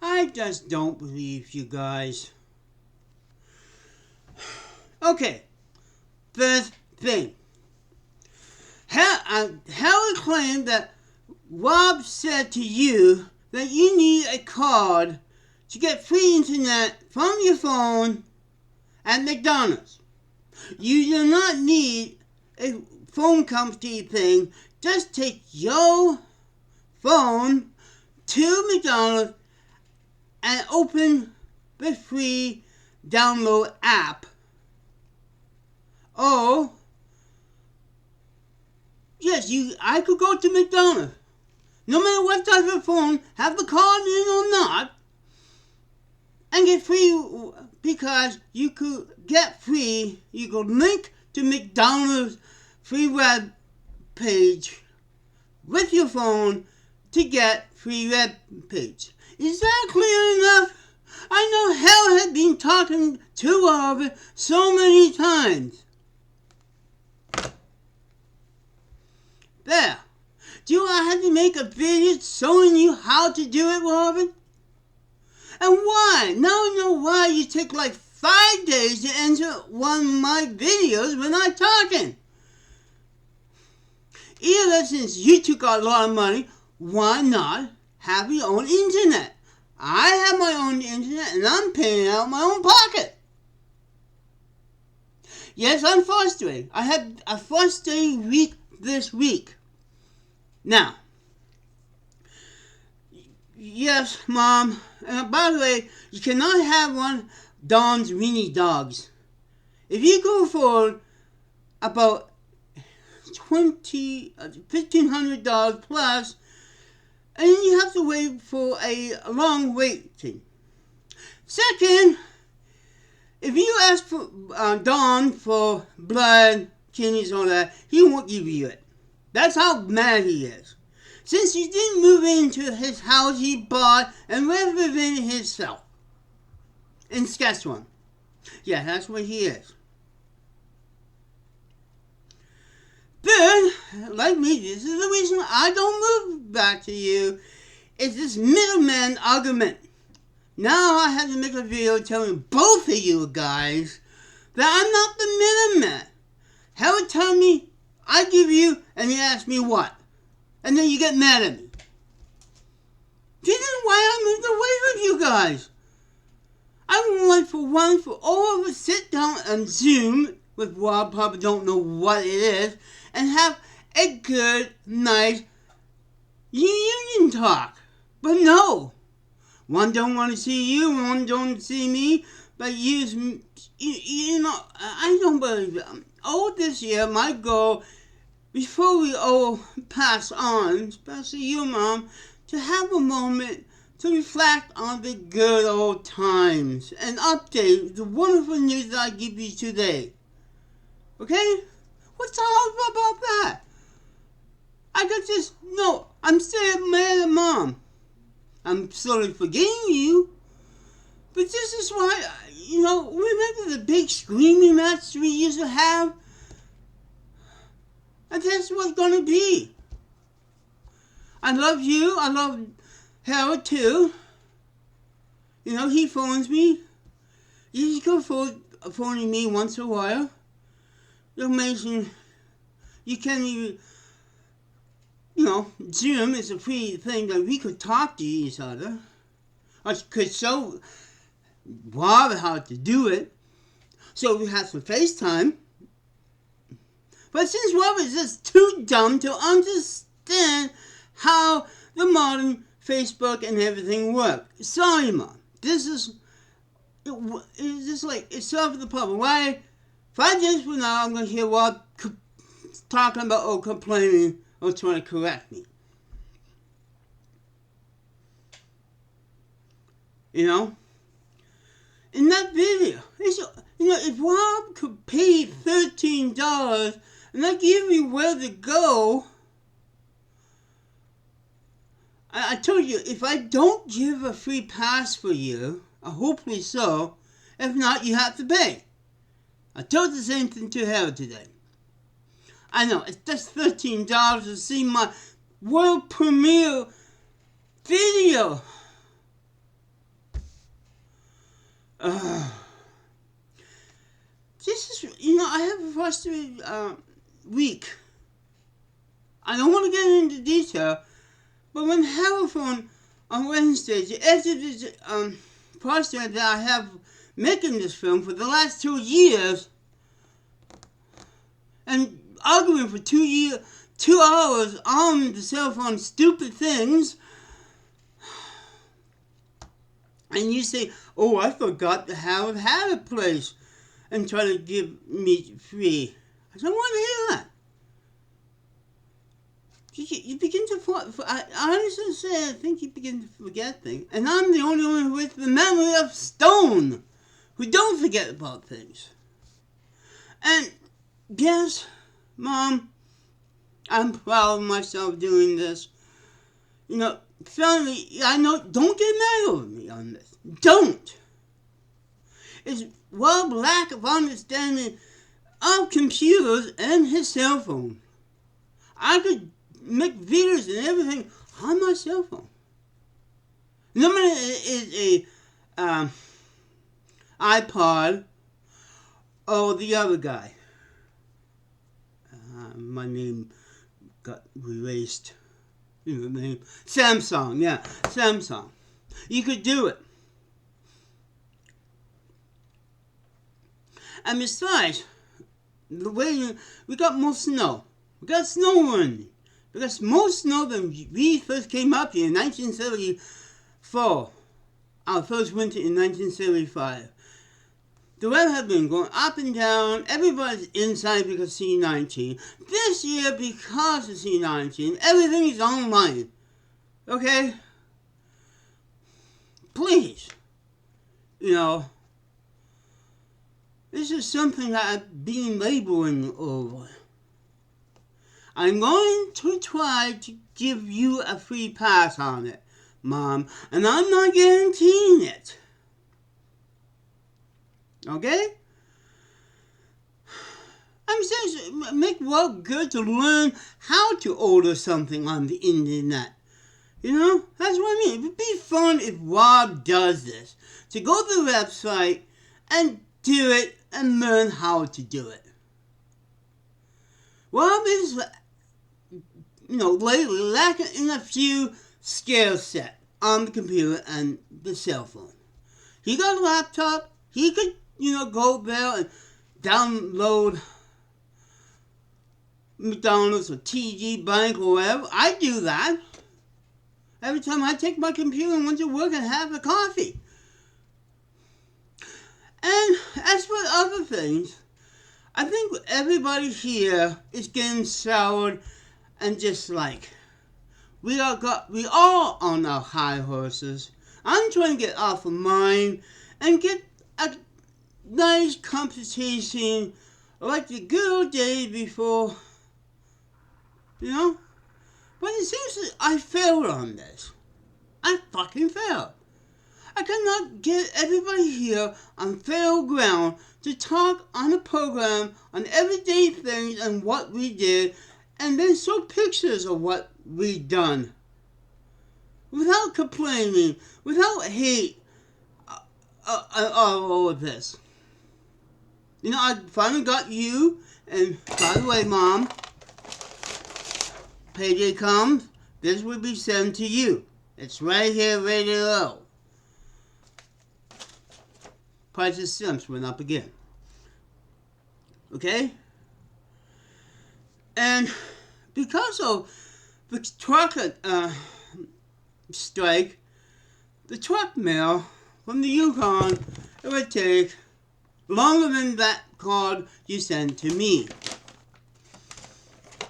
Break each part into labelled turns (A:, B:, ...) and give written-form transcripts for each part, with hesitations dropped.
A: I just don't believe you guys. Okay, first thing. Howard claimed that Rob said to you that you need a card to get free internet from your phone at McDonald's. You do not need a phone company thing. Just take your phone to McDonald's and open the free download app. Oh, yes, I could go to McDonald's. No matter what type of phone, have the card in or not, and get free, because you could get free. You could link to McDonald's free web page with your phone to get free web page. Is that clear enough? I know Hell had been talking to Robert so many times. There. Do I have to make a video showing you how to do it, Robin? And why? Now I know why you take like 5 days to enter one of my videos when I'm talking. Either since you took a lot of money, why not have your own internet? I have my own internet and I'm paying out of my own pocket. Yes, I'm frustrated. I had a frustrating week this week. Now, yes, Mom. By the way, you cannot have one Don's Weenie Dogs. If you go for about $1,500 plus, and you have to wait for a long waiting. Second, if you ask for Don for blood, kidneys, all that, he won't give you it. That's how mad he is. Since he didn't move into his house he bought and renovated himself in Saskatchewan. Yeah, that's what he is. Third, like me, this is the reason I don't move back to you. It's this middleman argument. Now I have to make a video telling both of you guys that I'm not the middleman. Howard tell me I give you, and you ask me what? And then you get mad at me. This is why I moved away from you guys. I want for all of us sit down and Zoom with Rob, probably don't know what it is, and have a good, nice reunion talk. But no. One don't want to see you, one don't see me, but you know, I don't believe it. Oh, this year, my goal, before we all pass on, especially you, Mom, to have a moment to reflect on the good old times and update the wonderful news that I give you today. Okay? What's so hard about that? I got this. No, I'm still mad at Mom. I'm slowly forgetting you. But this is why, remember the big screaming match we used to have? And that's what's gonna be. I love you. I love Howard too. He phones me. He's good for phoning me once in a while. You're amazing. You can't even, Zoom is a free thing that we could talk to each other. I could show Bob how to do it. So we have some FaceTime. But since Rob is just too dumb to understand how the modern Facebook and everything work. Sorry, Mom. This is just like, it solves the problem. Why? 5 days from now, I'm going to hear Rob talking about or complaining or trying to correct me. In that video, if Rob could pay $13 and I give you where to go, I told you, if I don't give a free pass for you, hopefully so, if not, you have to pay. I told the same thing to Harold today. I know, it's just $13 to see my world premiere video. This is, I have a frustrated week. I don't want to get into detail, but when Haliphone on Wednesday, the editor is frustrated that I have making this film for the last 2 years and arguing for 2 hours on the cell phone stupid things. And you say, oh, I forgot to have a place and try to give me free. I don't want to hear that. You begin to, I honestly say, I think you begin to forget things. And I'm the only one with the memory of stone who don't forget about things. And yes, Mom, I'm proud of myself doing this. Family, I know, don't get mad over me on this. Don't. It's Rob's lack of understanding of computers and his cell phone. I could make videos and everything on my cell phone. No matter it is a iPod or the other guy. My name got erased. The name Samsung, yeah, Samsung. You could do it. And besides, the way we got more snow. We got snow running. We got more snow than we first came up here in 1974. Our first winter in 1975. The weather has been going up and down. Everybody's inside because of C-19. This year, because of C-19, everything is online. Okay? Please. This is something that I've been laboring over. I'm going to try to give you a free pass on it, Mom, and I'm not guaranteeing it. Okay? I'm saying make Rob good to learn how to order something on the internet. That's what I mean. It would be fun if Rob does this. To go to the website and do it and learn how to do it. Rob is, lately lacking in a few skill set on the computer and the cell phone. He got a laptop. He could, go there and download McDonald's or TG Bank or whatever. I do that. Every time I take my computer and went to work and have a coffee. And as for other things, I think everybody here is getting soured and just like, we all on our high horses. I'm trying to get off of mine and get a nice competition like the good old days before, But it seems that I failed on this. I fucking failed. I cannot get everybody here on fair ground to talk on a program on everyday things and what we did, and then show pictures of what we done. Without complaining, without hate, all of this. I finally got you, and by the way, Mom, payday comes, this will be sent to you. It's right here, ready to go. Price of stamps went up again. Okay? And because of the truck strike, the truck mail from the Yukon, it would take longer than that card you sent to me.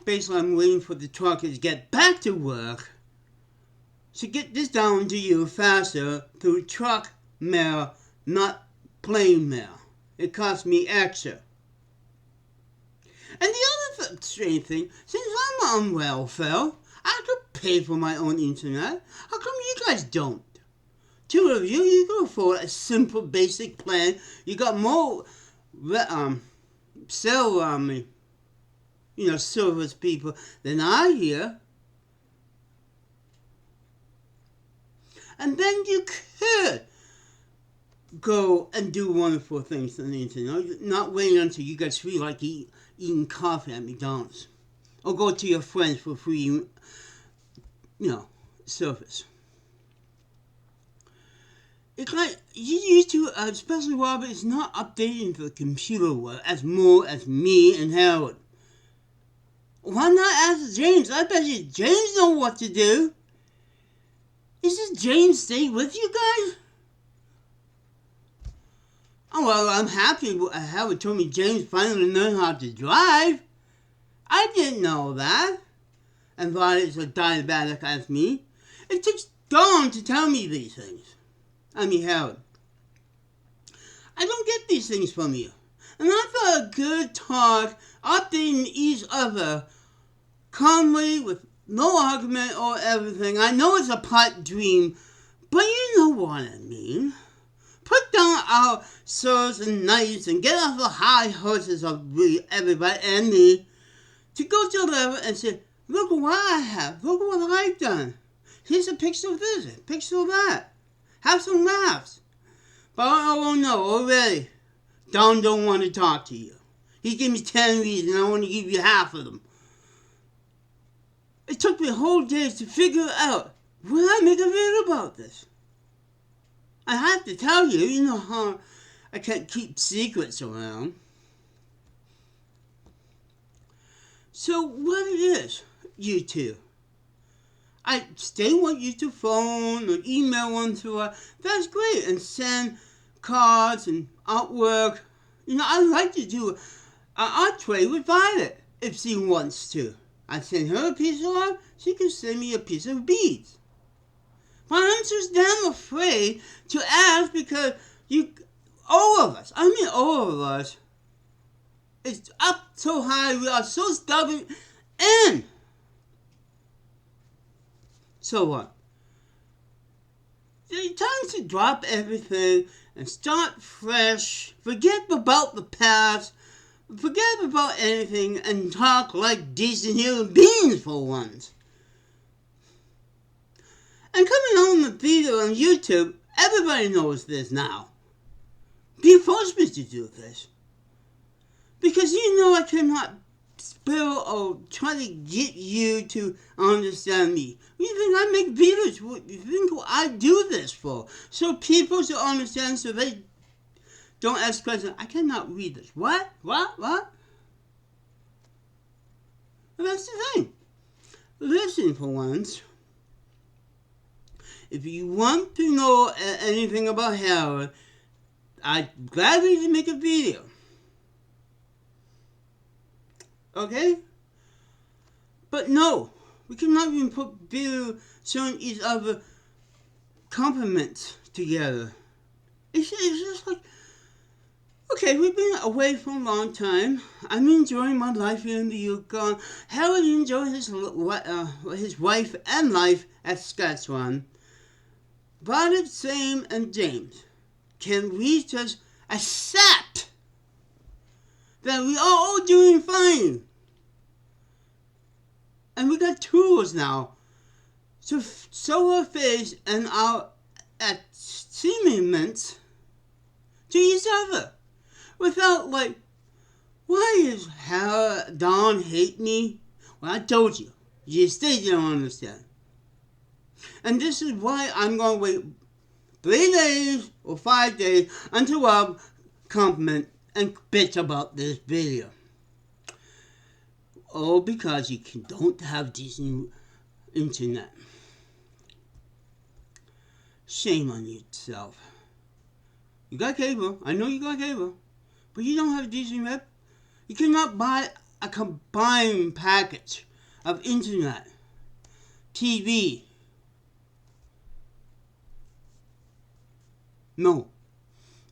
A: Basically, I'm waiting for the trucker to get back to work to get this down to you faster through truck mail, not plane mail. It costs me extra. And the other strange thing, since I'm on welfare, I could pay for my own internet. How come you guys don't? Two of you can afford a simple basic plan. You got more service people than I hear. And then you could go and do wonderful things on the internet. Not waiting until you get free like eating coffee at McDonald's. Or go to your friends for free, service. It's like you used to, especially Robert, is not updating the computer world as more as me and Harold. Why not ask James? I bet you James knows what to do. Is this James stay with you guys? Oh, well, I'm happy Howard told me James finally learned how to drive. I didn't know that. And thought it's a diabetic as me. It took Dawn to tell me these things. I mean, Howard. I don't get these things from you. And I thought a good talk, updating each other, calmly, with no argument or everything. I know it's a pipe dream, but you know what I mean. Put down our swords and knives and get off the high horses of everybody and me to go to the level and say, look what I have. Look what I've done. Here's a picture of this, a picture of that. Have some laughs. But I won't know already. Don don't want to talk to you. He gave me 10 reasons and I want to give you half of them. It took me a whole day to figure out, will I make a video about this? I have to tell you, you know how I can't keep secrets around. So what it is, you two? I stay with you to phone or email one to her. That's great. And send cards and artwork. I like to do an art trade with Violet if she wants to. I send her a piece of art, she can send me a piece of beads. But I'm just damn afraid to ask because all of us, it's up so high, we are so stubborn, and so what? It's time to drop everything and start fresh, forget about the past, forget about anything, and talk like decent human beings for once. And coming on the video on YouTube, everybody knows this now. Be forced me to do this. Because I cannot spill or try to get you to understand me. You think I make videos? You think I do this for? So people should understand so they don't ask questions. I cannot read this. What? Well, that's the thing. Listen for once. If you want to know anything about Harold, I'd gladly make a video. Okay? But no, we cannot even put video showing each other compliments together. It's just like, okay, we've been away for a long time. I'm enjoying my life here in the Yukon. Harold enjoys his wife and life at Saskatchewan. Violet, Sam, and James, can we just accept that we are all doing fine? And we got tools now to show our face and our achievements to each other without why is Don hate me? Well, I told you. You still don't understand. And this is why I'm going to wait 3 days or 5 days until I'll compliment and bitch about this video. Oh, because you don't have decent internet. Shame on yourself. You got cable. I know you got cable. But you don't have decent web. You cannot buy a combined package of internet, TV. No,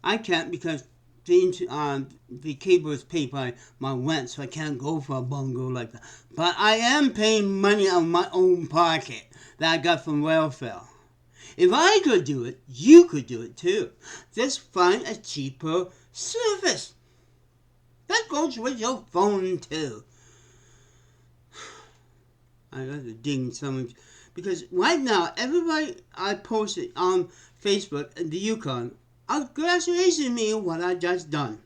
A: I can't because the cable is paid by my rent, so I can't go for a bungalow like that. But I am paying money out of my own pocket that I got from welfare. If I could do it, you could do it too. Just find a cheaper service. That goes with your phone too. I got to ding someone because right now everybody I posted on Facebook in the Yukon congratulations me on what I just done.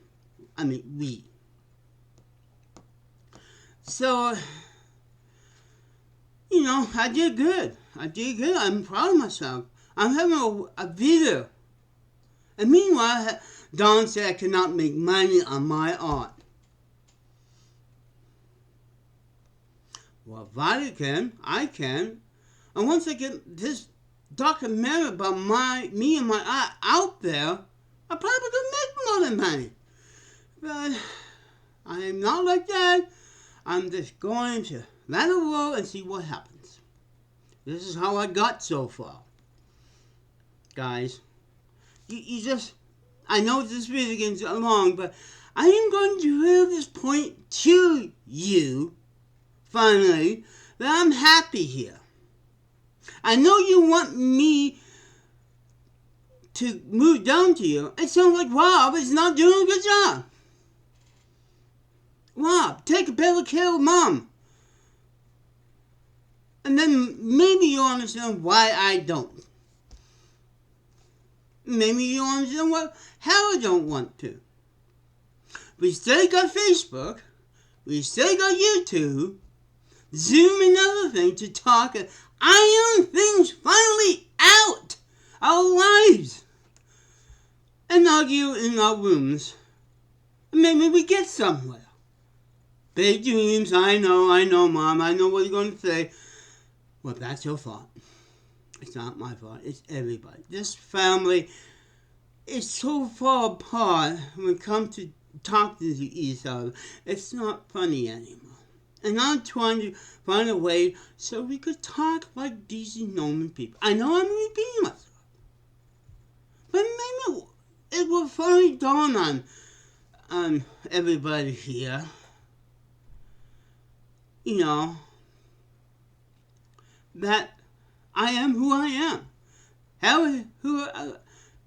A: I mean, we. So, I did good. I'm proud of myself. I'm having a video. And meanwhile, Don said I cannot make money on my art. Well, Violet can. I can. And once I get this documentary about me and my art out there, I probably could make more than money. But I am not like that. I'm just going to let it roll and see what happens. This is how I got so far. Guys, you just, I know this video gets long, but I am going to drill this point to you, finally, that I'm happy here. I know you want me to move down to you. It sounds like Rob is not doing a good job. Rob, take better care of Mom. And then maybe you'll understand why I don't. Maybe you'll understand why Howard don't want to. We still got Facebook. We still got YouTube. Zoom and other things to talk and iron things finally out. Our lives. And argue in our rooms. And maybe we get somewhere. Big dreams, I know, Mom. I know what you're going to say. Well, that's your fault. It's not my fault. It's everybody. This family is so far apart when it comes to talking to each other. It's not funny anymore. And I'm trying to find a way so we could talk like decent normal people. I know I'm repeating myself. But maybe it will finally dawn on everybody here. That I am who I am.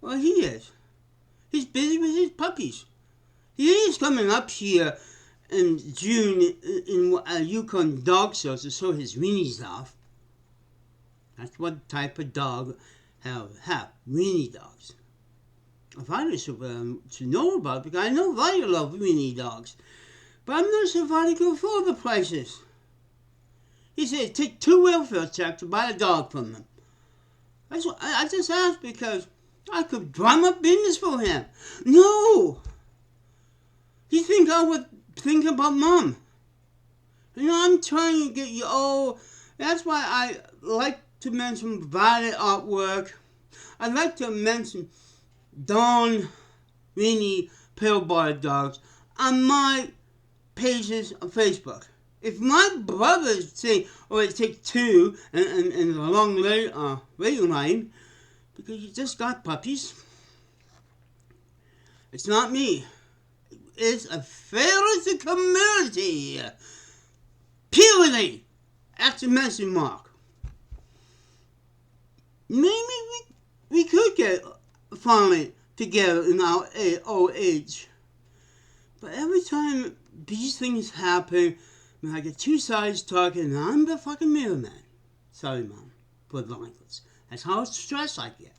A: Well, he is. He's busy with his puppies. He is coming up here in June in a Yukon dog show to show his weenies off. That's what type of dog have weenie dogs. Violet should know about it because I know Violet loves weenie dogs. But I'm not sure Violet can afford the prices. He said it take 2 welfare checks to buy a dog from him. I just asked because I could drum up business for him. No! You think I would think about Mom. I'm trying to get you all. That's why I like to mention Violet artwork. I like to mention Dawn Weenie Pale-Bodied Dogs on my pages on Facebook. If my brothers say, it takes 2 and a long waiting line, because you just got puppies, it's not me. It's a failure to community. Purely. Exclamation mark. Maybe we could get finally together in our old age. But every time these things happen, when I get 2 sides talking, I'm the fucking middleman. Sorry, Mom, for the language. That's how stressed I get.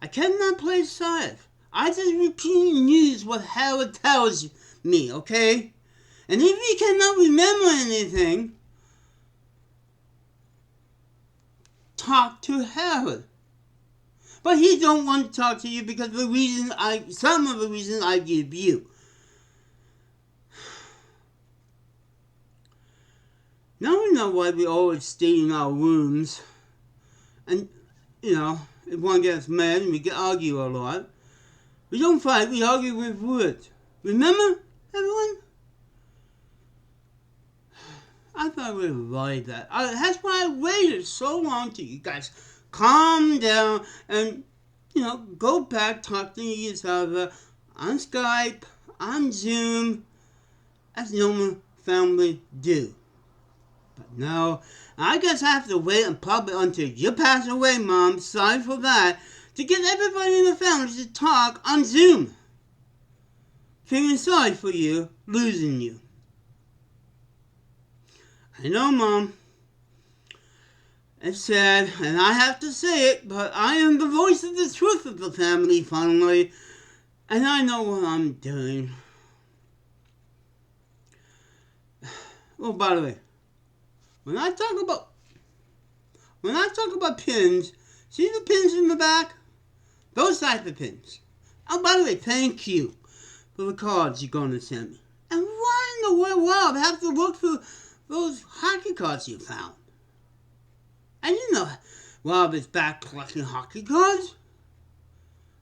A: I cannot play sides. I just repeat news what Howard tells me, okay? And if you cannot remember anything, talk to Howard. But he don't want to talk to you because some of the reasons I give you. Now we know why we always stay in our rooms. And, if one gets mad and we argue a lot. We don't fight, we argue with words. Remember, everyone? I thought I would avoid that. That's why I waited so long till you guys calm down and, go back talking to each other on Skype, on Zoom, as normal family do. But no, I guess I have to wait and probably until you pass away, Mom. Sorry for that. To get everybody in the family to talk on Zoom. Feeling sorry for you, losing you. I know, Mom. It's sad, and I have to say it, but I am the voice of the truth of the family, finally, and I know what I'm doing. Oh, by the way, when I talk about pins, see the pins in the back? Those type of pins. Oh, by the way, thank you for the cards you're going to send me. And why in the world I have to look through those hockey cards you found? And you know, Rob is back collecting hockey cards.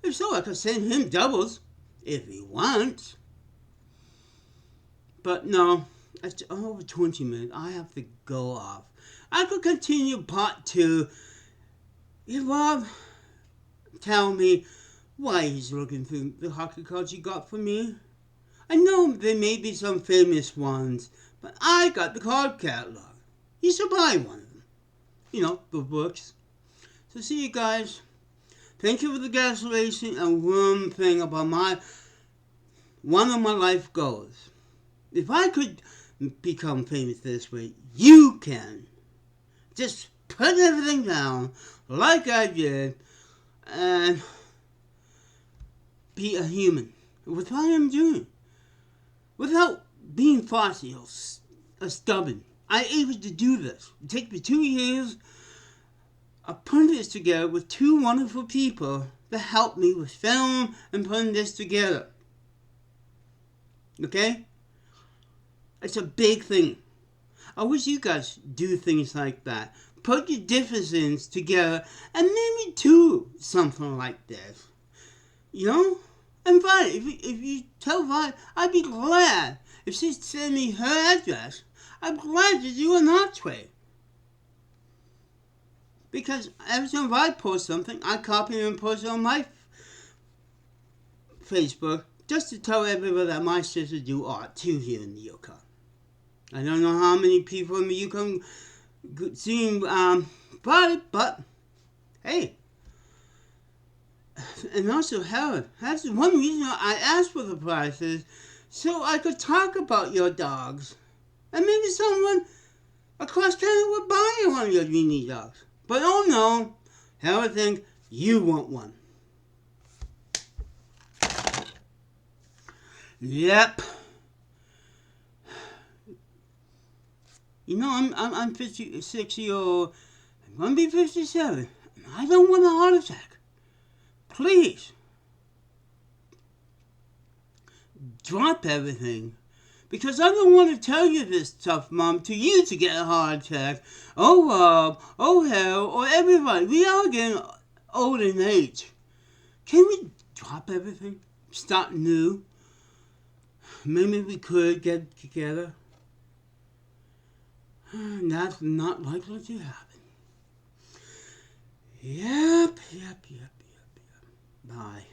A: If so, I could send him doubles if he wants. But no, it's over 20 minutes. I have to go off. I could continue part 2. If Rob tell me why he's looking through the hockey cards you got for me. I know there may be some famous ones, but I got the card catalog. You should buy one of them. You know, the books. So see you guys. Thank you for the gasolation, and one thing about one of my life goals. If I could become famous this way, you can. Just put everything down like I did and be a human. With what I'm doing. Without being fussy or stubborn. I'm able to do this. It takes me 2 years of putting this together with 2 wonderful people that helped me with film and putting this together. Okay? It's a big thing. I wish you guys do things like that. Put your differences together and maybe do something like this. You know? And Vi, if you tell Vi, I'd be glad. If she send me her address, I'm glad to do an entree. Because every time I post something, I copy and post it on my Facebook just to tell everybody that my sister do art too here in the Yukon. I don't know how many people in the Yukon seen about it, but hey. And also, Helen, that's one reason I asked for the prices, so I could talk about your dogs. And maybe someone across Canada would buy one of your mini dogs. But oh no, Helen thinks you want one. Yep. You know, I'm 56 years old. I'm going to be 57. I don't want a heart attack. Please. Drop everything. Because I don't want to tell you this stuff, Mom, to you to get a heart attack. Oh, Rob, oh, hell, or everybody. We are getting old in age. Can we drop everything? Start new? Maybe we could get together. That's not likely to happen. Yep. Bye.